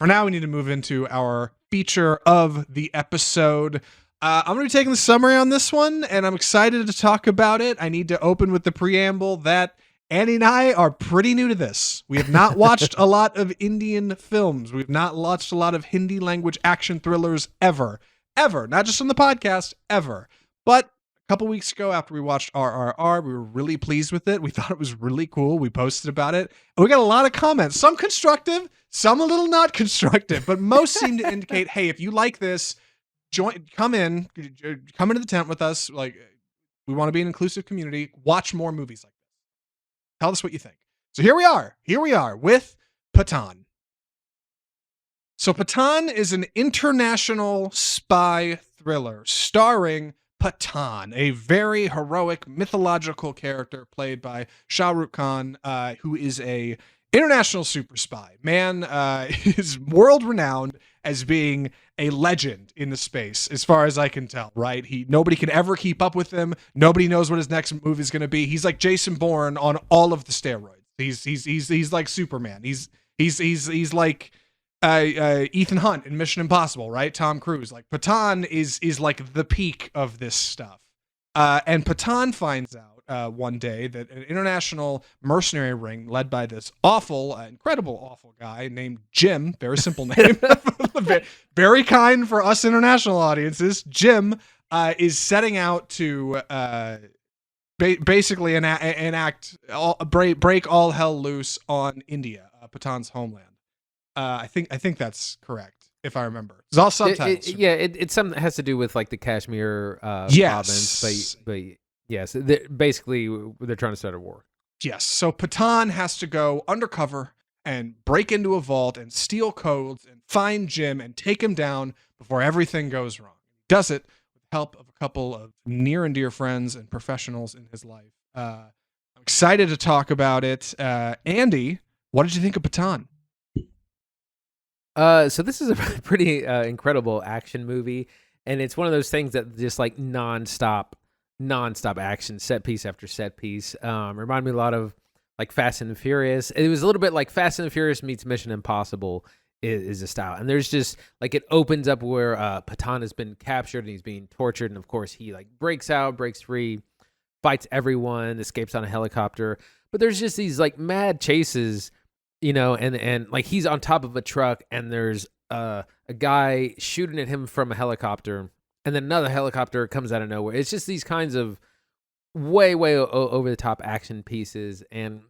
for now, we need to move into our feature of the episode. I'm going to be taking the summary on this one, and I'm excited to talk about it. I need to open with the preamble that Annie and I are pretty new to this. We have not watched a lot of Indian films. We've not watched a lot of Hindi language action thrillers ever. Not just on the podcast, ever. But a couple weeks ago, after we watched RRR, we were really pleased with it. We thought it was really cool. We posted about it. And we got a lot of comments, some constructive, some a little not constructive, but most seem to indicate, hey, if you like this, come into the tent with us. Like, we want to be an inclusive community. Watch more movies like this. Tell us what you think. So here we are with Pathaan. So Pathaan is an international spy thriller starring Pathaan, a very heroic mythological character played by Shar Rukh Khan, who is a international super spy. Man is world renowned as being a legend in the space, as far as I can tell, right? Nobody can ever keep up with him. Nobody knows what his next move is going to be. He's like Jason Bourne on all of the steroids. He's like Superman. He's like Ethan Hunt in Mission Impossible, right? Tom Cruise. Like, Pathaan is like the peak of this stuff. And Pathaan finds out one day that an international mercenary ring led by this incredible awful guy named Jim, very simple name, very kind for us international audiences, Jim, is setting out to basically break all hell loose on India, Pathaan's homeland. I think that's correct, if I remember. It's all subtitles. It's something that has to do with like the Kashmir province, but yes, basically they're trying to start a war. Yes, so Pathaan has to go undercover and break into a vault and steal codes and find Jim and take him down before everything goes wrong. He does it with the help of a couple of near and dear friends and professionals in his life. I'm excited to talk about it. Andy, what did you think of Pathaan? So this is a pretty incredible action movie, and it's one of those things that just like nonstop action, set piece after set piece. Remind me a lot of like Fast and Furious. It was a little bit like Fast and Furious meets Mission Impossible is a style. And there's just like, it opens up where Pathaan has been captured and he's being tortured, and of course he like breaks free, fights everyone, escapes on a helicopter. But there's just these like mad chases, you know, and like he's on top of a truck and there's a guy shooting at him from a helicopter, and then another helicopter comes out of nowhere. It's just these kinds of way over the top action pieces, and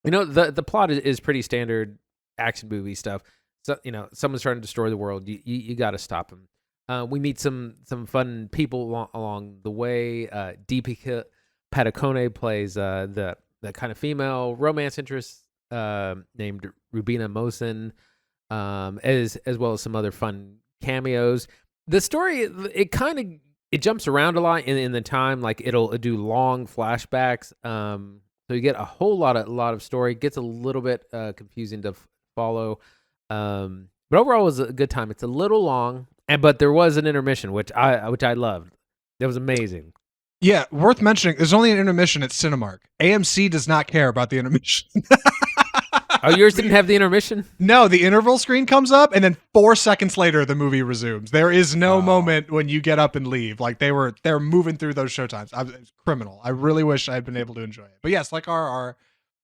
you know the plot is pretty standard action movie stuff. So you know, someone's trying to destroy the world. You got to stop him. We meet some fun people along the way. Deepika Padukone plays the kind of female romance interest named Rubina Mohsen, as well as some other fun cameos. The story, it jumps around a lot in the time. Like it'll do long flashbacks, so you get a whole lot of story. It gets a little bit confusing to follow, but overall it was a good time. It's a little long, but there was an intermission, which I loved. It was amazing. Yeah, worth mentioning, there's only an intermission at Cinemark. AMC does not care about the intermission. Oh, yours didn't have the intermission? No, the interval screen comes up, and then 4 seconds later, the movie resumes. There is no moment when you get up and leave. Like they're moving through those showtimes. It's criminal. I really wish I had been able to enjoy it. But yes, like RRR,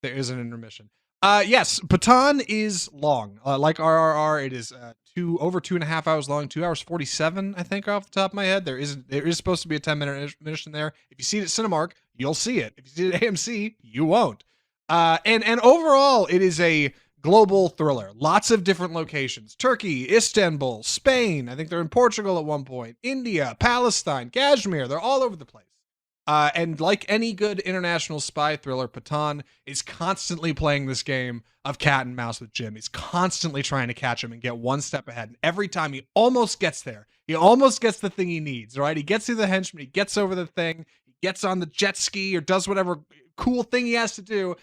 there is an intermission. Yes, Pathaan is long. Like RRR, it is over 2.5 hours long. 2 hours 47, I think, off the top of my head. There is supposed to be a 10-minute intermission there. If you see it at Cinemark, you'll see it. If you see it at AMC, you won't. And overall, it is a global thriller. Lots of different locations. Turkey, Istanbul, Spain. I think they're in Portugal at one point. India, Palestine, Kashmir. They're all over the place. And like any good international spy thriller, Pathaan is constantly playing this game of cat and mouse with Jim. He's constantly trying to catch him and get one step ahead. And every time he almost gets there, he almost gets the thing he needs, right? He gets through the henchman, he gets over the thing, he gets on the jet ski or does whatever cool thing he has to do.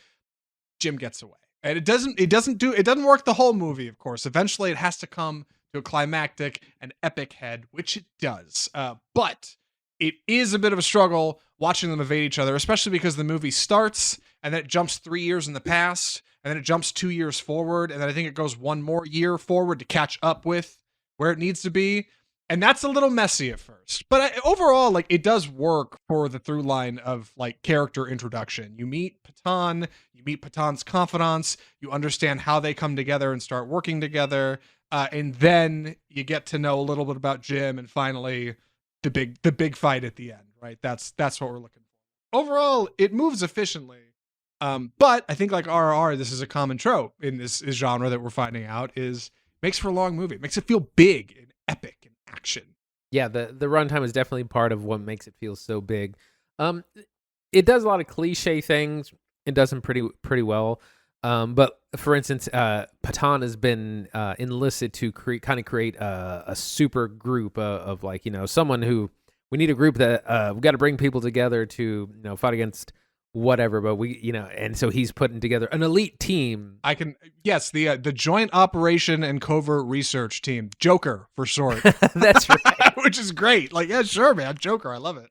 Jim gets away. And it doesn't work the whole movie, of course. Eventually it has to come to a climactic and epic head, which it does. But it is a bit of a struggle watching them evade each other, especially because the movie starts and then it jumps 3 years in the past, and then it jumps 2 years forward, and then I think it goes one more year forward to catch up with where it needs to be. And that's a little messy at first, but overall, like, it does work for the through line of like character introduction. You meet Pathaan, you meet Pathaan's confidants, you understand how they come together and start working together, and then you get to know a little bit about Jim, and finally the big fight at the end. Right? That's what we're looking for. Overall, it moves efficiently, but I think like RRR, this is a common trope in this genre that we're finding out is makes for a long movie. It makes it feel big and epic and action. Yeah, the runtime is definitely part of what makes it feel so big. It does a lot of cliche things. It does them pretty well. But for instance, Pathaan has been enlisted to create a super group of like, someone who we need a group that we got to bring people together to fight against whatever, but and so he's putting together an elite team. The Joint Operation and Covert Research Team, Joker for short. That's right. Which is great. Like, yeah, sure, man, Joker, I love it.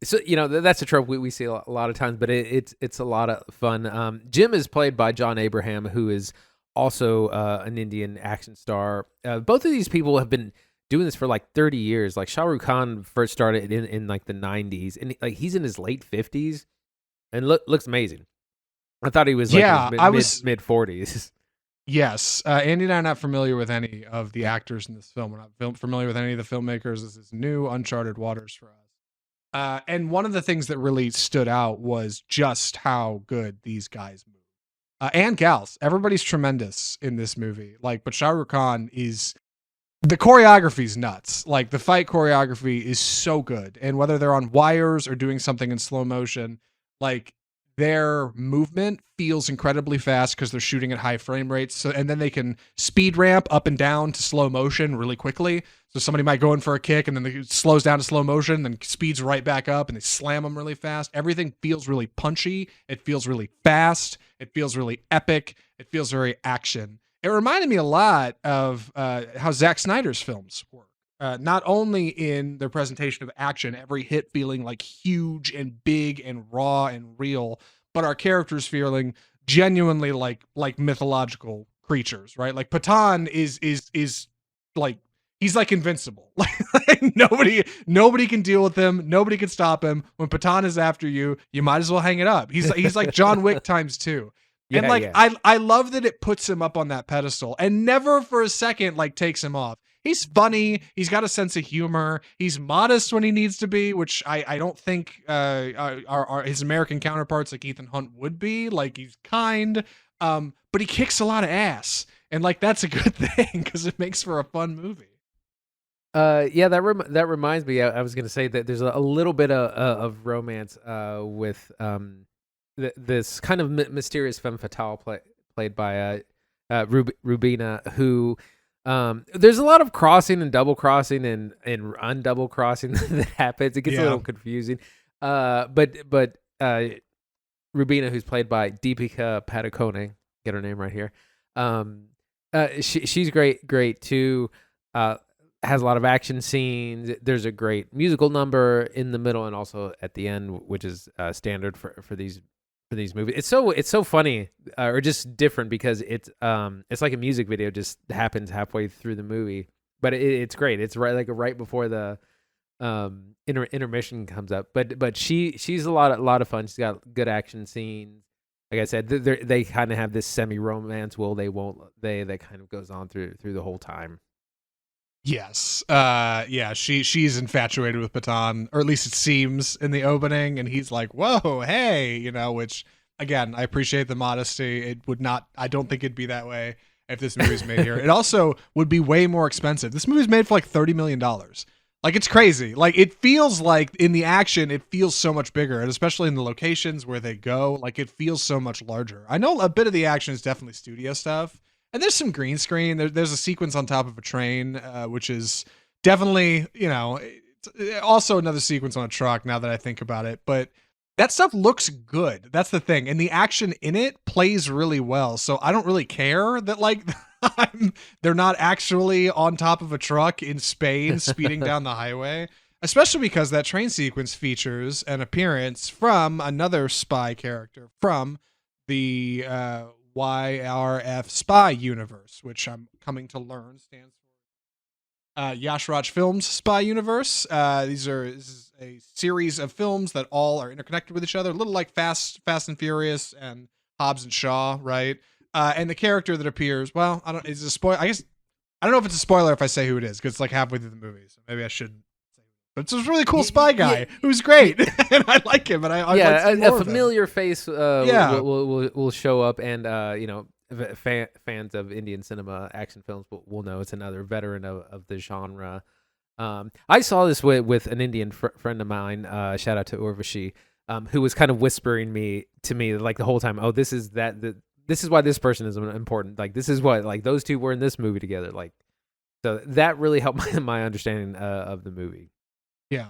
So that's a trope we see a lot of times, but it's a lot of fun. Jim is played by John Abraham, who is also an Indian action star. Both of these people have been doing this for like 30 years. Like Shar Rukh Khan first started in like the 90s, and like he's in his late 50s and looks amazing. I thought he was like mid 40s. Yes. Andy and I are not familiar with any of the actors in this film. We're not familiar with any of the filmmakers. This is new, uncharted waters for us. And one of the things that really stood out was just how good these guys move. And gals. Everybody's tremendous in this movie. But Shar Rukh Khan is... The choreography's nuts. Like, the fight choreography is so good. And whether they're on wires or doing something in slow motion, like, their movement feels incredibly fast because they're shooting at high frame rates. And then they can speed ramp up and down to slow motion really quickly. So somebody might go in for a kick and then it slows down to slow motion, then speeds right back up, and they slam them really fast. Everything feels really punchy. It feels really fast. It feels really epic. It feels very action. It reminded me a lot of how Zack Snyder's films work. Not only in their presentation of action, every hit feeling like huge and big and raw and real, but our characters feeling genuinely like mythological creatures, right? Like Pathaan is like, he's like invincible. Like nobody can deal with him. Nobody can stop him. When Pathaan is after you, you might as well hang it up. He's like John Wick ×2. Yeah, and yeah. I love that it puts him up on that pedestal and never for a second like takes him off. He's funny. He's got a sense of humor. He's modest when he needs to be, which I don't think our his American counterparts like Ethan Hunt would be. Like, he's kind, but he kicks a lot of ass, and like that's a good thing because it makes for a fun movie. Yeah, that reminds me. I was going to say that there's a little bit of romance with this kind of mysterious femme fatale played by Rubina, who there's a lot of crossing and double crossing and undouble crossing that happens. It gets a little confusing. But Rubina, who's played by Deepika Padukone, get her name right here. She's great too. Has a lot of action scenes. There's a great musical number in the middle and also at the end, which is standard for these movies. It's so funny or just different because it's like a music video just happens halfway through the movie, but it's great. It's right before the intermission comes up. But she's a lot of fun. She's got good action scenes. Like I said, they kind of have this semi-romance. That kind of goes on through the whole time. Yes. She's infatuated with Pathaan, or at least it seems in the opening, and he's like, whoa, hey, which, again, I appreciate the modesty. I don't think it'd be that way if this movie's made here. It also would be way more expensive. This movie's made for like $30 million. Like, it's crazy. Like, it feels like in the action, it feels so much bigger, and especially in the locations where they go, like, it feels so much larger. I know a bit of the action is definitely studio stuff. And there's some green screen. There's a sequence on top of a train, which is definitely, also another sequence on a truck now that I think about it. But that stuff looks good. That's the thing. And the action in it plays really well. So I don't really care that, like, they're not actually on top of a truck in Spain speeding down the highway. especially because that train sequence features an appearance from another spy character from the YRF spy universe, which I'm coming to learn stands for Yash Raj Films Spy Universe. This is a series of films that all are interconnected with each other, a little like Fast and Furious and Hobbs and Shaw, right? And the character that appears, well, I don't. Is it a spoiler? I guess I don't know if it's a spoiler if I say who it is because it's like halfway through the movie, so maybe I shouldn't. But it's a really cool spy guy who's great, and I like him. And I'd like to see more a familiar face will show up, and fans of Indian cinema action films will know it's another veteran of the genre. I saw this with an Indian friend of mine. Shout out to Urvashi, who was kind of whispering to me like the whole time. Oh, this is why this person is important. Like this is what like those two were in this movie together. Like so that really helped my understanding of the movie. Yeah.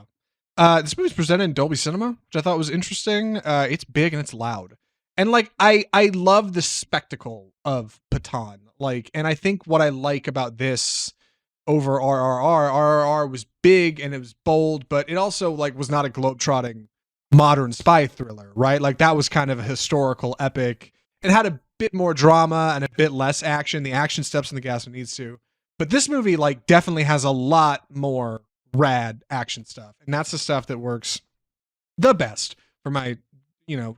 This movie's presented in Dolby Cinema, which I thought was interesting. It's big and it's loud. And like I love the spectacle of Pathaan. Like, and I think what I like about this over RRR was big and it was bold, but it also like was not a globetrotting modern spy thriller, right? Like that was kind of a historical epic. It had a bit more drama and a bit less action. The action steps in the gas when it needs to. But this movie like definitely has a lot more rad action stuff, and that's the stuff that works the best for my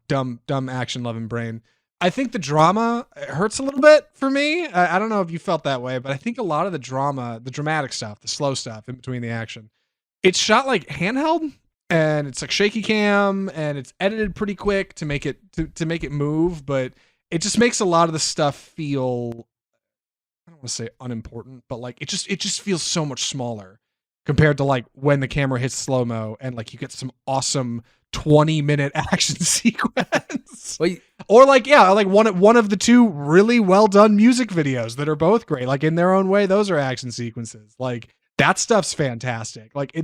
dumb action loving brain. I think the drama hurts a little bit for me. I don't know if you felt that way, but I think a lot of the dramatic stuff, the slow stuff in between the action, it's shot like handheld and it's like shaky cam and it's edited pretty quick to make it to make it move, but it just makes a lot of the stuff feel, I don't want to say unimportant, but like it just feels so much smaller compared to like when the camera hits slow-mo and like you get some awesome 20-minute action sequence. Well, or like one of the two really well done music videos that are both great. Like in their own way, those are action sequences. Like that stuff's fantastic. Like I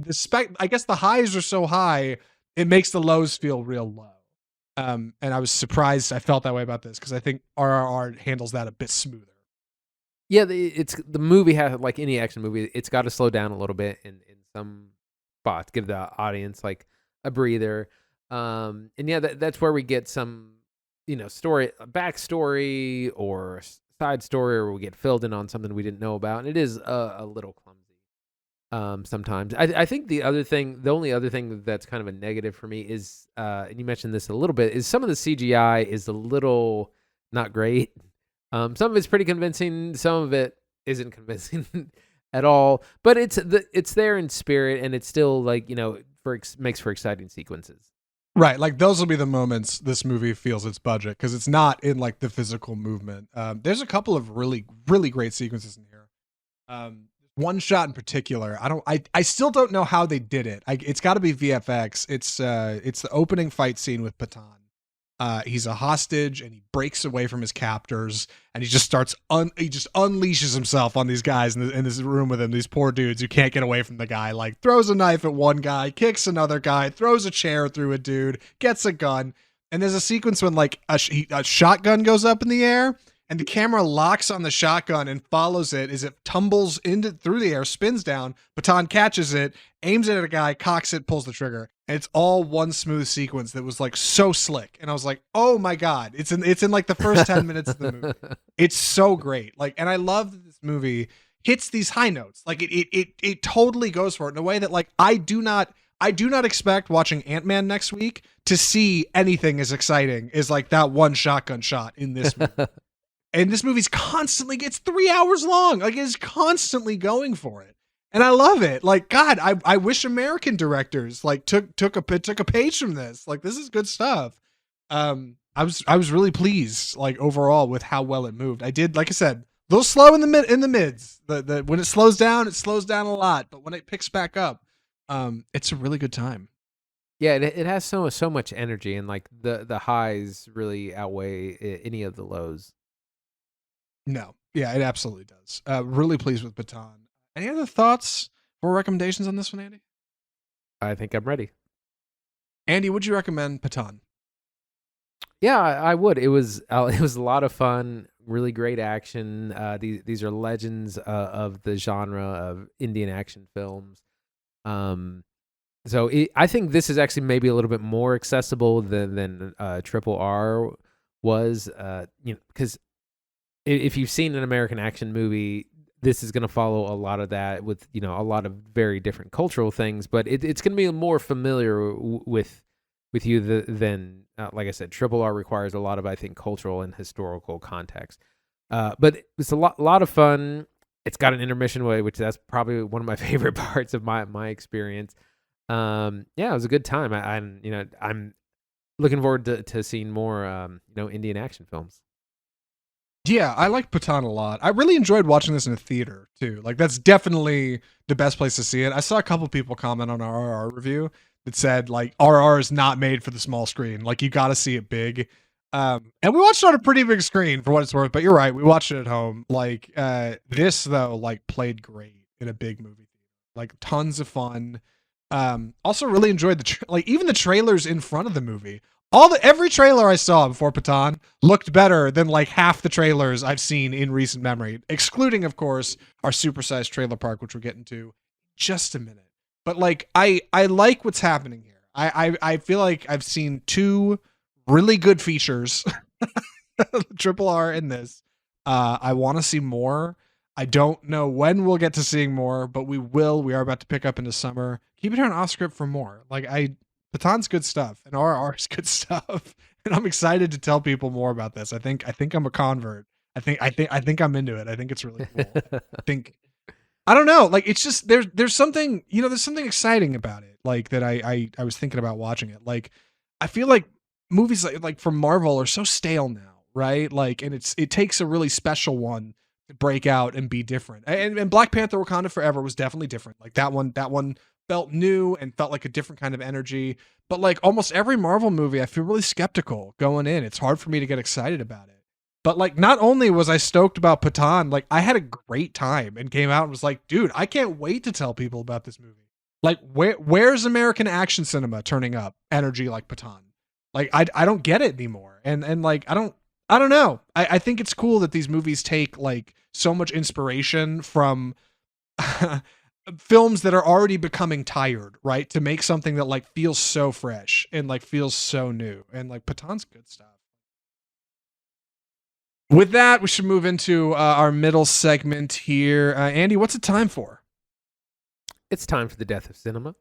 guess the highs are so high, it makes the lows feel real low. And I was surprised I felt that way about this because I think RRR handles that a bit smoother. Yeah, the movie has, like any action movie, it's got to slow down a little bit in some spots, give the audience like a breather. And yeah, that's where we get some, backstory or side story, or we get filled in on something we didn't know about, and it is a little clumsy sometimes. I think the only other thing that's kind of a negative for me is, and you mentioned this a little bit, is some of the CGI is a little not great. Some of it's pretty convincing. Some of it isn't convincing at all. But it's there in spirit, and it's still like makes for exciting sequences. Right, like those will be the moments this movie feels its budget because it's not in like the physical movement. There's a couple of really really great sequences in here. One shot in particular, I still don't know how they did it. It's got to be VFX. It's the opening fight scene with Pathaan. He's a hostage and he breaks away from his captors and he just he just unleashes himself on these guys in this room with him, these poor dudes who can't get away from the guy, like throws a knife at one guy, kicks another guy, throws a chair through a dude, gets a gun. And there's a sequence when like a shotgun goes up in the air and the camera locks on the shotgun and follows it as it tumbles through the air, spins down. Pathaan catches it, aims it at a guy, cocks it, pulls the trigger. And it's all one smooth sequence that was like so slick. And I was like, oh my God, it's in like the first 10 minutes of the movie. It's so great. Like, and I love that this movie hits these high notes. Like it totally goes for it in a way that like I do not expect watching Ant-Man next week to see anything as exciting as like that one shotgun shot in this movie. And this movie's it's 3 hours long. Like it's constantly going for it. And I love it. Like, God, I wish American directors like took a page from this. Like, this is good stuff. I was really pleased, like overall, with how well it moved. I did, like I said, a little slow in the mids. When it slows down a lot. But when it picks back up, it's a really good time. Yeah, it has so much energy, and like the highs really outweigh any of the lows. No, yeah, it absolutely does. Really pleased with Pathaan. Any other thoughts or recommendations on this one, Andy? I think I'm ready. Andy, would you recommend Pathaan? Yeah, I would. It was a lot of fun, really great action. These are legends of the genre of Indian action films. So I think this is actually maybe a little bit more accessible than Triple R was. Because if you've seen an American action movie, this is going to follow a lot of that with a lot of very different cultural things, but it's going to be more familiar with you than like I said, Triple R requires a lot of, I think, cultural and historical context. But it's a lot of fun. It's got an intermission way, which that's probably one of my favorite parts of my experience. Yeah, it was a good time. I'm looking forward to seeing more Indian action films. Yeah, I like Pathaan a lot. I really enjoyed watching this in a theater too. Like that's definitely the best place to see it. I saw a couple people comment on our RR review that said like RR is not made for the small screen. Like you got to see it big. And we watched it on a pretty big screen for what it's worth. But you're right, we watched it at home. Like this though, like played great in a big movie theater. Like tons of fun. Also really enjoyed like even the trailers in front of the movie. Every trailer I saw before Pathaan looked better than like half the trailers I've seen in recent memory, excluding of course our supersized trailer park, which we'll get into just a minute. But like I like what's happening here. I feel like I've seen two really good features, Triple R and this. I want to see more. I don't know when we'll get to seeing more, but we will. We are about to pick up into summer. Keep it here on off script for more. Like Pathaan's good stuff and RR is good stuff, and I'm excited to tell people more about this. I think I'm a convert. I think I'm into it. I think it's really cool. I don't know. Like it's just there's something there's something exciting about it. Like that I was thinking about watching it. Like I feel like movies like from Marvel are so stale now, right? Like and it takes a really special one to break out and be different. And Black Panther: Wakanda Forever was definitely different. Like that one felt new and felt like a different kind of energy. But like almost every Marvel movie, I feel really skeptical going in. It's hard for me to get excited about it. But like not only was I stoked about Pathaan, like I had a great time and came out and was like, dude, I can't wait to tell people about this movie. Like where's American action cinema turning up energy like Pathaan? Like I don't get it anymore. And like I don't know. I think it's cool that these movies take like so much inspiration from films that are already becoming tired, right? To make something that like feels so fresh and like feels so new. And like Pathaan's good stuff. With that, we should move into our middle segment here. Andy, what's it time for? It's time for the death of cinema.